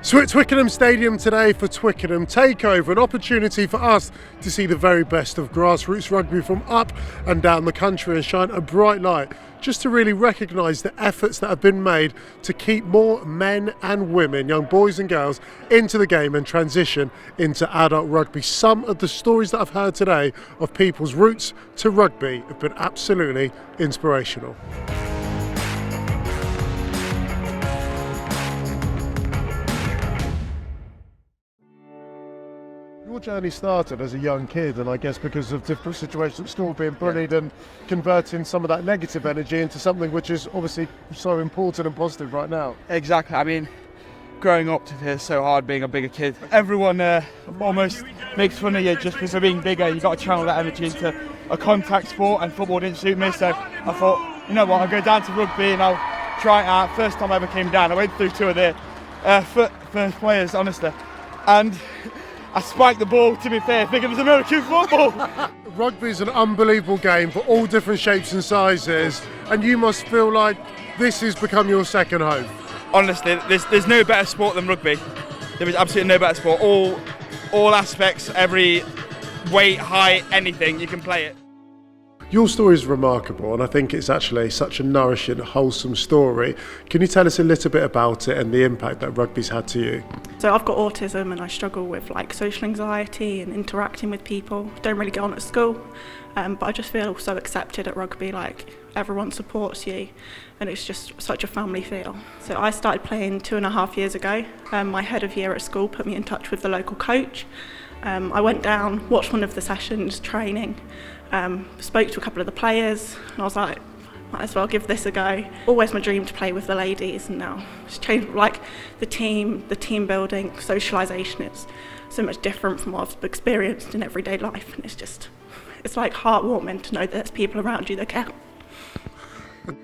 So at Twickenham Stadium today for Twickenham Takeover, an opportunity for us to see the very best of grassroots rugby from up and down the country and shine a bright light just to really recognise the efforts that have been made to keep more men and women, young boys and girls, into the game and transition into adult rugby. Some of the stories that I've heard today of people's routes to rugby have been absolutely inspirational. Your journey started as a young kid, and I guess because of different situations at school, being bullied and converting some of that negative energy into something which is obviously so important and positive right now. Exactly. I mean, growing up it's so hard being a bigger kid. Everyone almost makes fun of you just because of being bigger. You've got to channel that energy into a contact sport, and football didn't suit me, so I thought, you know what, I'll go down to rugby and I'll try it out. First time I ever came down, I went through two of the first players, honestly, and I spiked the ball, to be fair, thinking it was American football. Rugby is an unbelievable game for all different shapes and sizes, and you must feel like this has become your second home. Honestly, there's no better sport than rugby. There is absolutely no better sport. All aspects, every weight, height, anything, you can play it. Your story is remarkable, and I think it's actually such a nourishing, wholesome story. Can you tell us a little bit about it and the impact that rugby's had to you? So I've got autism and I struggle with social anxiety and interacting with people. Don't really get on at school, but I just feel so accepted at rugby, like everyone supports you and it's just such a family feel. So I started playing 2.5 years ago. My head of year at school put me in touch with the local coach. I went down, watched one of the sessions, training, spoke to a couple of the players, and I was like, might as well give this a go. Always my dream to play with the ladies, and now it's changed, like the team building, socialisation, it's so much different from what I've experienced in everyday life, and it's like heartwarming to know that there's people around you that care.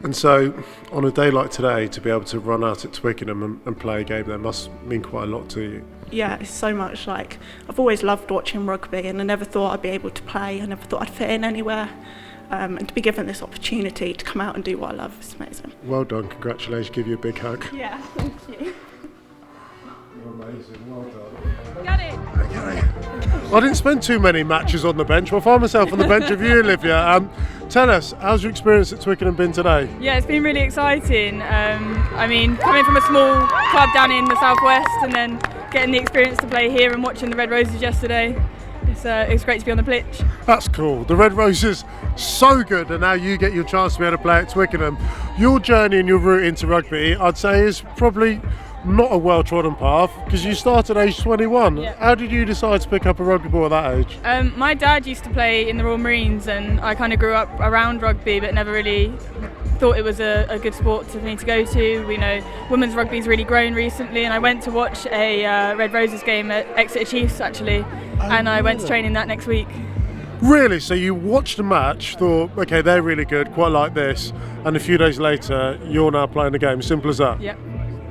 And so, on a day like today, to be able to run out at Twickenham and play a game there must mean quite a lot to you. Yeah, it's so much. Like, I've always loved watching rugby, and I never thought I'd be able to play. I never thought I'd fit in anywhere. And to be given this opportunity to come out and do what I love is amazing. Well done, congratulations, give you a big hug. Yeah, thank you. You're amazing, well done. Got it. Okay. I didn't spend too many matches on the bench, but I found myself on the bench with you, Olivia. Tell us, how's your experience at Twickenham been today? Yeah, it's been really exciting. I mean, coming from a small club down in the southwest and then getting the experience to play here and watching the Red Roses yesterday, it's great to be on the pitch. That's cool. The Red Roses, so good, and now you get your chance to be able to play at Twickenham. Your journey and your route into rugby, I'd say, is probably not a well-trodden path, because you started at age 21. Yeah. How did you decide to pick up a rugby ball at that age? My dad used to play in the Royal Marines, and I kind of grew up around rugby but never really thought it was a good sport for me to go to. We know women's rugby's really grown recently, and I went to watch a Red Roses game at Exeter Chiefs actually, and I went to training that next week. Really? So you watched a match, thought, okay, they're really good, quite like this, and a few days later you're now playing the game, simple as that? Yep.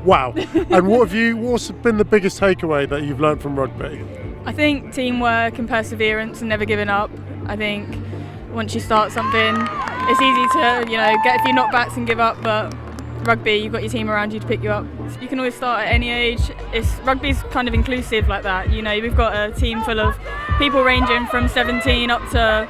Wow. And what's been the biggest takeaway that you've learned from rugby? I think teamwork and perseverance and never giving up. I think once you start something, it's easy to get a few knockbacks and give up, but rugby, you've got your team around you to pick you up. You can always start at any age. Rugby's kind of inclusive like that. We've got a team full of people ranging from 17 up to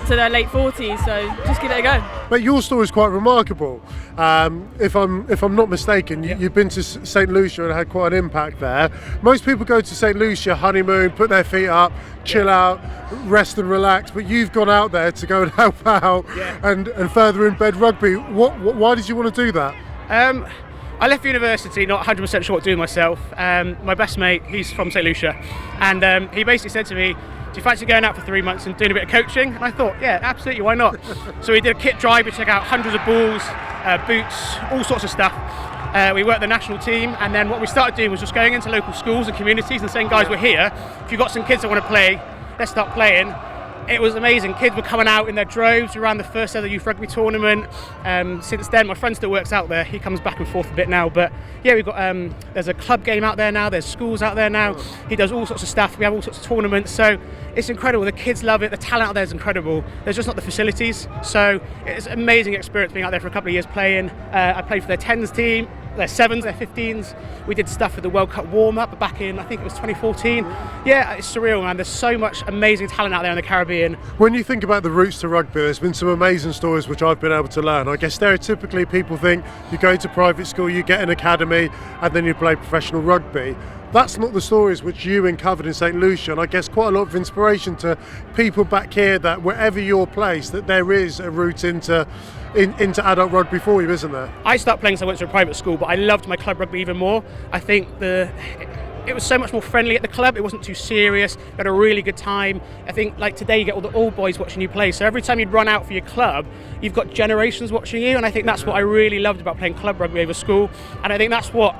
their late 40s, so just give it a go. But your story is quite remarkable. If I'm not mistaken, you've been to St Lucia and had quite an impact there. Most people go to St Lucia, honeymoon, put their feet up, chill out, rest and relax, but you've gone out there to go and help out and further embed rugby. Why did you want to do that? I left university not 100% sure what to do myself. My best mate, he's from St Lucia, and he basically said to me, do you fancy going out for 3 months and doing a bit of coaching? And I thought, yeah, absolutely, why not? So we did a kit drive, we took out hundreds of balls, boots, all sorts of stuff. We worked the national team, and then what we started doing was just going into local schools and communities and saying, guys, we're here. If you've got some kids that want to play, let's start playing. It was amazing. Kids were coming out in their droves. We ran the first ever youth rugby tournament. Since then, my friend still works out there. He comes back and forth a bit now. But yeah, we've got there's a club game out there now. There's schools out there now. He does all sorts of stuff. We have all sorts of tournaments. So it's incredible. The kids love it. The talent out there is incredible. There's just not the facilities. So it's an amazing experience being out there for a couple of years playing. I played for their 10s team. their 7s, their 15s. We did stuff with the World Cup warm-up back in, I think it was 2014. Yeah, it's surreal, man. There's so much amazing talent out there in the Caribbean. When you think about the Routes to Rugby, there's been some amazing stories which I've been able to learn. I guess stereotypically people think you go to private school, you get an academy, and then you play professional rugby. That's not the stories which you uncovered in St Lucia, and I guess quite a lot of inspiration to people back here that wherever you're placed, that there is a route into adult rugby for you, isn't there? I started playing, so I went to a private school, but I loved my club rugby even more. I think it was so much more friendly at the club. It wasn't too serious. You had a really good time. I think like today you get all the old boys watching you play. So every time you'd run out for your club, you've got generations watching you. And I think that's what I really loved about playing club rugby over school. And I think that's what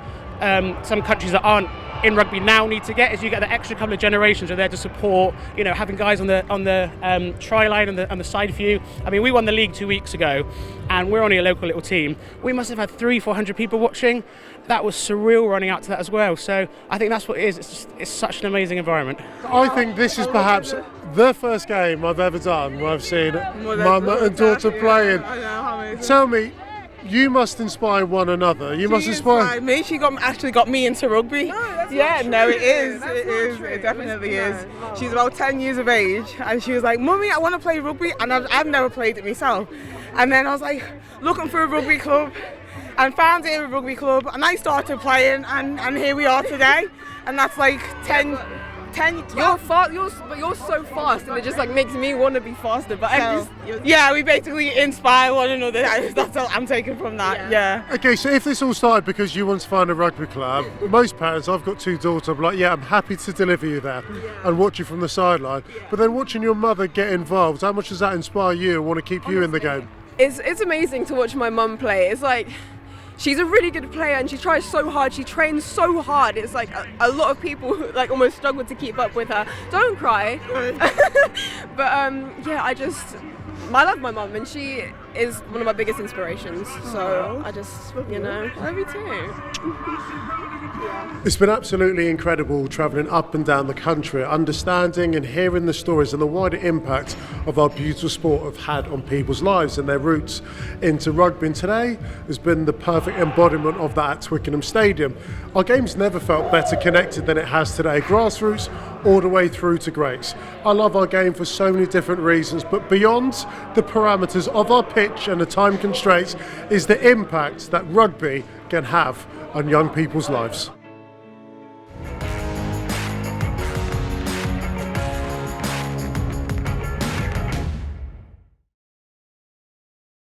some countries that aren't in rugby now need to get, is you get the extra couple of generations who are there to support, you know, having guys on the try line and the side view. I mean, we won the league 2 weeks ago and we're only a local little team. We must have had 300-400 people watching. That was surreal running out to that as well. So I think that's what it is. It's such an amazing environment. I think this is perhaps the first game I've ever done where I've seen mum and daughter playing. Tell me, you must inspire one another. You must inspire me. She actually got me into rugby. It is. It definitely is. She's about 10 years of age, and she was like, "Mummy, I want to play rugby," and I've never played it myself. And then I was like, looking for a rugby club, and found it in a rugby club, and I started playing, and here we are today. And that's like 10. You're so fast, and it just like makes me want to be faster. But we basically inspire one another. That's all I'm taking from that. Yeah. Okay, so if this all started because you want to find a rugby club, most parents, I've got 2 daughters, I'm like, yeah, I'm happy to deliver you there and watch you from the sideline. But then watching your mother get involved, how much does that inspire you and want to keep you in the game? It's amazing to watch my mum play. It's like, she's a really good player and she tries so hard, she trains so hard. It's like a lot of people like almost struggle to keep up with her. Don't cry. But I love my mum and she is one of my biggest inspirations. So I just, I love you too. It's been absolutely incredible travelling up and down the country, understanding and hearing the stories and the wider impact of our beautiful sport have had on people's lives and their roots into rugby. And today has been the perfect embodiment of that at Twickenham Stadium. Our game's never felt better connected than it has today. Grassroots all the way through to greats. I love our game for so many different reasons, but beyond the parameters of our pitch and the time constraints is the impact that rugby can have on young people's lives.